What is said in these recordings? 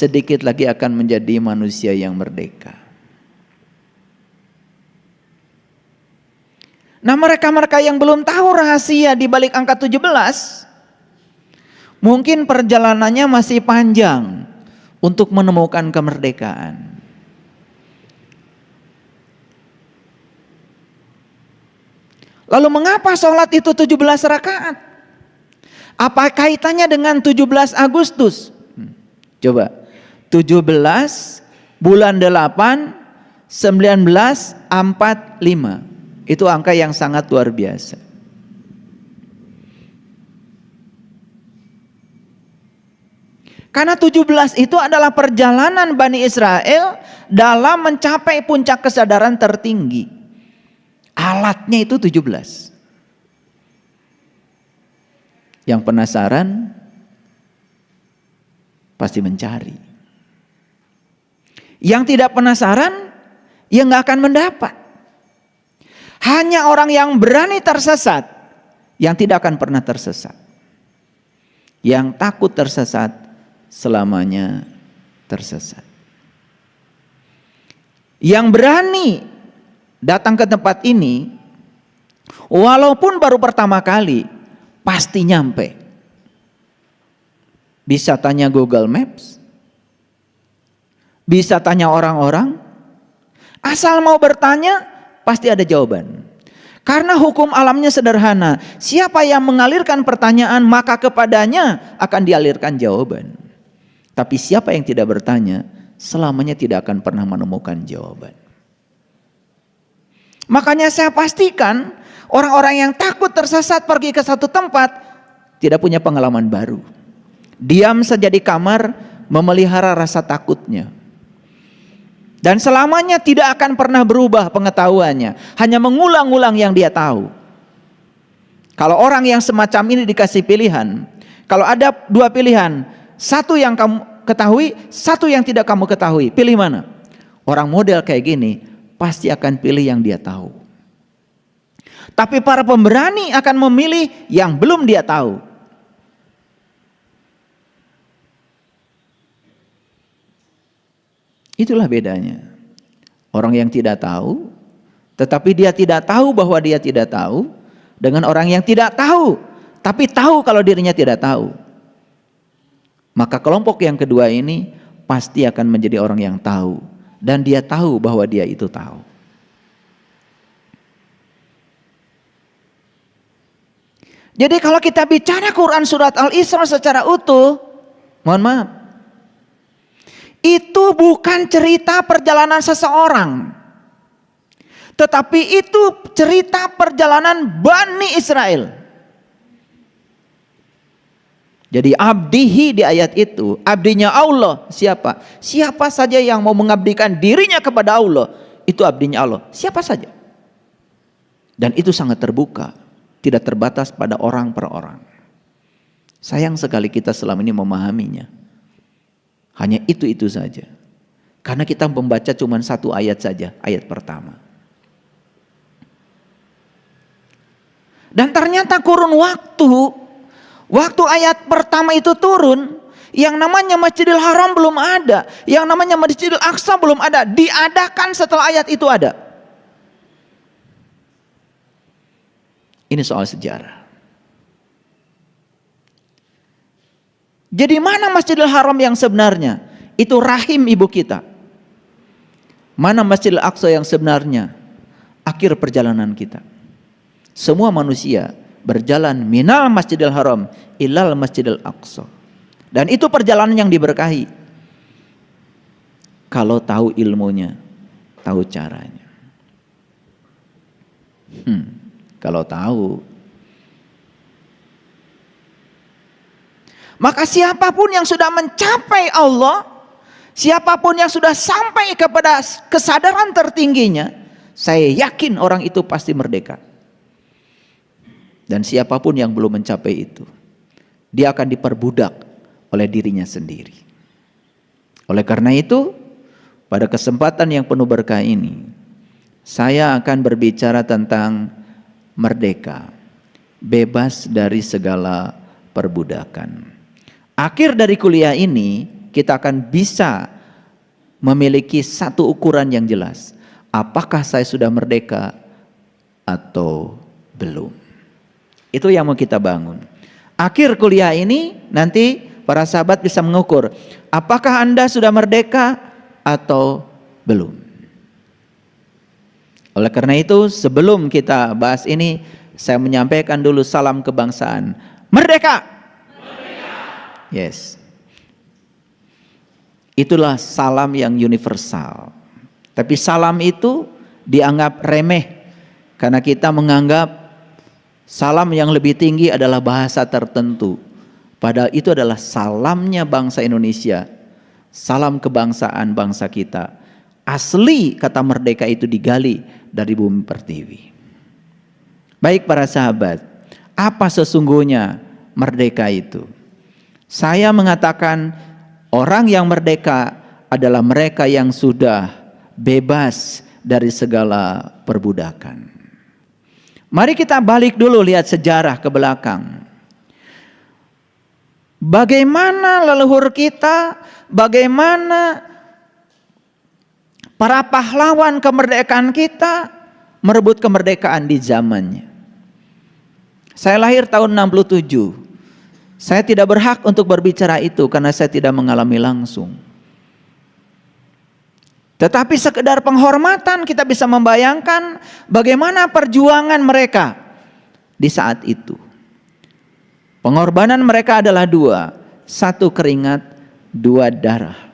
sedikit lagi akan menjadi manusia yang merdeka. Nah, mereka-mereka yang belum tahu rahasia di balik angka 17, mungkin perjalanannya masih panjang untuk menemukan kemerdekaan. Lalu mengapa sholat itu 17 rakaat? Apa kaitannya dengan 17 Agustus? Coba, 17 bulan 8 1945. Itu angka yang sangat luar biasa. Karena 17 itu adalah perjalanan Bani Israel dalam mencapai puncak kesadaran tertinggi. Alatnya itu 17. Yang penasaran pasti mencari. Yang tidak penasaran, ya nggak akan mendapat. Hanya orang yang berani tersesat yang tidak akan pernah tersesat. Yang takut tersesat selamanya tersesat. Yang berani datang ke tempat ini walaupun baru pertama kali pasti nyampe. Bisa tanya Google Maps, bisa tanya orang-orang, asal mau bertanya pasti ada jawaban. Karena hukum alamnya sederhana. Siapa yang mengalirkan pertanyaan maka kepadanya akan dialirkan jawaban. Tapi siapa yang tidak bertanya selamanya tidak akan pernah menemukan jawaban. Makanya saya pastikan orang-orang yang takut tersesat pergi ke satu tempat tidak punya pengalaman baru. Diam saja di kamar memelihara rasa takutnya. Dan selamanya tidak akan pernah berubah pengetahuannya. Hanya mengulang-ulang yang dia tahu. Kalau orang yang semacam ini dikasih pilihan. Kalau ada dua pilihan. Satu yang kamu ketahui, satu yang tidak kamu ketahui. Pilih mana? Orang model kayak gini pasti akan pilih yang dia tahu. Tapi para pemberani akan memilih yang belum dia tahu. Itulah bedanya. Orang yang tidak tahu, tetapi dia tidak tahu bahwa dia tidak tahu, dengan orang yang tidak tahu, tapi tahu kalau dirinya tidak tahu. Maka kelompok yang kedua ini pasti akan menjadi orang yang tahu, dan dia tahu bahwa dia itu tahu. Jadi kalau kita bicara Quran surat Al-Isra secara utuh, mohon maaf, itu bukan cerita perjalanan seseorang, tetapi itu cerita perjalanan Bani Israel. Jadi abdihi di ayat itu, abdinya Allah siapa? Siapa saja yang mau mengabdikan dirinya kepada Allah, itu abdinya Allah, siapa saja. Dan itu sangat terbuka, tidak terbatas pada orang per orang. Sayang sekali kita selama ini memahaminya hanya itu saja. Karena kita membaca cuma satu ayat saja, ayat pertama. Dan ternyata kurun waktu ayat pertama itu turun, yang namanya Masjidil Haram belum ada, yang namanya Masjidil Aqsa belum ada, diadakan setelah ayat itu ada. Ini soal sejarah. Jadi mana Masjidil Haram yang sebenarnya? Itu rahim ibu kita. Mana Masjidil Aqsa yang sebenarnya? Akhir perjalanan kita. Semua manusia berjalan minal Masjidil Haram ilal Masjidil Aqsa. Dan itu perjalanan yang diberkahi. Kalau tahu ilmunya, tahu caranya. Kalau tahu. Maka siapapun yang sudah mencapai Allah, siapapun yang sudah sampai kepada kesadaran tertingginya, saya yakin orang itu pasti merdeka. Dan siapapun yang belum mencapai itu, dia akan diperbudak oleh dirinya sendiri. Oleh karena itu, pada kesempatan yang penuh berkah ini, saya akan berbicara tentang merdeka, bebas dari segala perbudakan. Akhir dari kuliah ini kita akan bisa memiliki satu ukuran yang jelas. Apakah saya sudah merdeka atau belum? Itu yang mau kita bangun. Akhir kuliah ini nanti para sahabat bisa mengukur, apakah Anda sudah merdeka atau belum. Oleh karena itu, sebelum kita bahas ini, saya menyampaikan dulu salam kebangsaan. Merdeka! Merdeka! Yes. Itulah salam yang universal. Tapi salam itu dianggap remeh karena kita menganggap salam yang lebih tinggi adalah bahasa tertentu. Padahal itu adalah salamnya bangsa Indonesia. Salam kebangsaan bangsa kita. Asli kata merdeka itu digali dari bumi pertiwi. Baik para sahabat, apa sesungguhnya merdeka itu? Saya mengatakan orang yang merdeka adalah mereka yang sudah bebas dari segala perbudakan. Mari kita balik dulu lihat sejarah ke belakang. Bagaimana leluhur kita, bagaimana para pahlawan kemerdekaan kita merebut kemerdekaan di zamannya. Saya lahir tahun 67. Saya tidak berhak untuk berbicara itu karena saya tidak mengalami langsung. Tetapi sekedar penghormatan kita bisa membayangkan bagaimana perjuangan mereka di saat itu. Pengorbanan mereka adalah dua. Satu keringat, dua darah.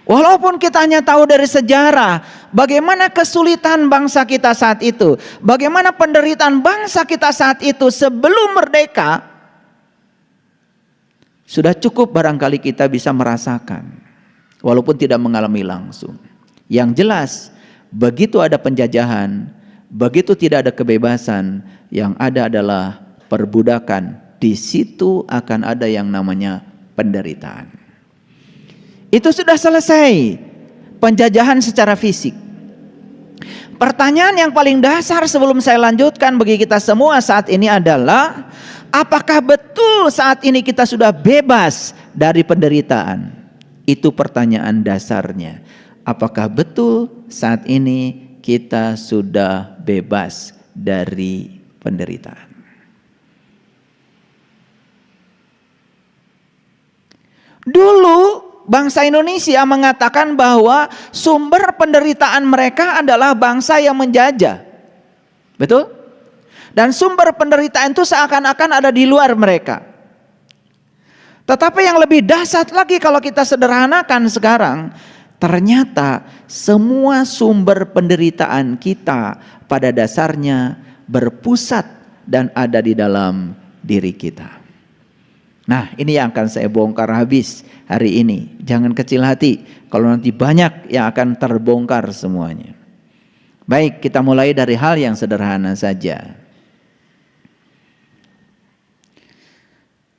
Walaupun kita hanya tahu dari sejarah bagaimana kesulitan bangsa kita saat itu, bagaimana penderitaan bangsa kita saat itu sebelum merdeka, sudah cukup barangkali kita bisa merasakan, walaupun tidak mengalami langsung. Yang jelas, begitu ada penjajahan, begitu tidak ada kebebasan, yang ada adalah perbudakan. Di situ akan ada yang namanya penderitaan. Itu sudah selesai penjajahan secara fisik. Pertanyaan yang paling dasar sebelum saya lanjutkan bagi kita semua saat ini adalah, apakah betul saat ini kita sudah bebas dari penderitaan? Itu pertanyaan dasarnya. Apakah betul saat ini kita sudah bebas dari penderitaan? Dulu bangsa Indonesia mengatakan bahwa sumber penderitaan mereka adalah bangsa yang menjajah. Betul? Dan sumber penderitaan itu seakan-akan ada di luar mereka. Tetapi yang lebih dahsyat lagi kalau kita sederhanakan sekarang, ternyata semua sumber penderitaan kita pada dasarnya berpusat dan ada di dalam diri kita. Nah, ini yang akan saya bongkar habis hari ini. Jangan kecil hati kalau nanti banyak yang akan terbongkar semuanya. Baik, kita mulai dari hal yang sederhana saja.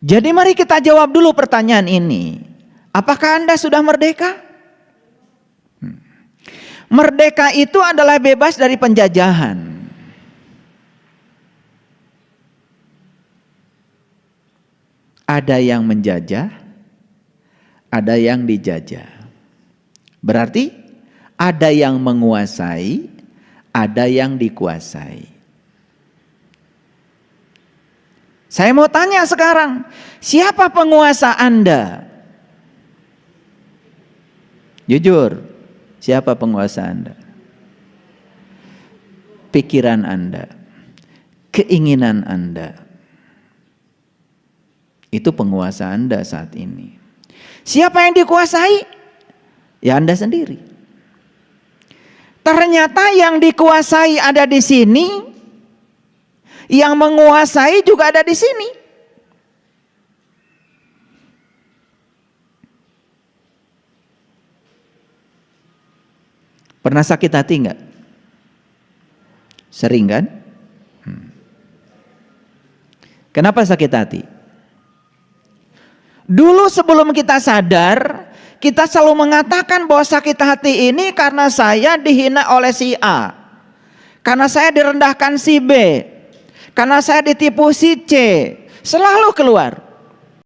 Jadi mari kita jawab dulu pertanyaan ini. Apakah Anda sudah merdeka? Merdeka itu adalah bebas dari penjajahan. Ada yang menjajah, ada yang dijajah. Berarti ada yang menguasai, ada yang dikuasai. Saya mau tanya sekarang, siapa penguasa Anda? Jujur, siapa penguasa Anda? Pikiran Anda, keinginan Anda. Itu penguasa Anda saat ini. Siapa yang dikuasai? Ya Anda sendiri. Ternyata yang dikuasai ada di sini, yang menguasai juga ada di sini. Pernah sakit hati enggak? Sering kan? Kenapa sakit hati? Dulu sebelum kita sadar, kita selalu mengatakan bahwa sakit hati ini karena saya dihina oleh si A, karena saya direndahkan si B, karena saya ditipu si C, selalu keluar.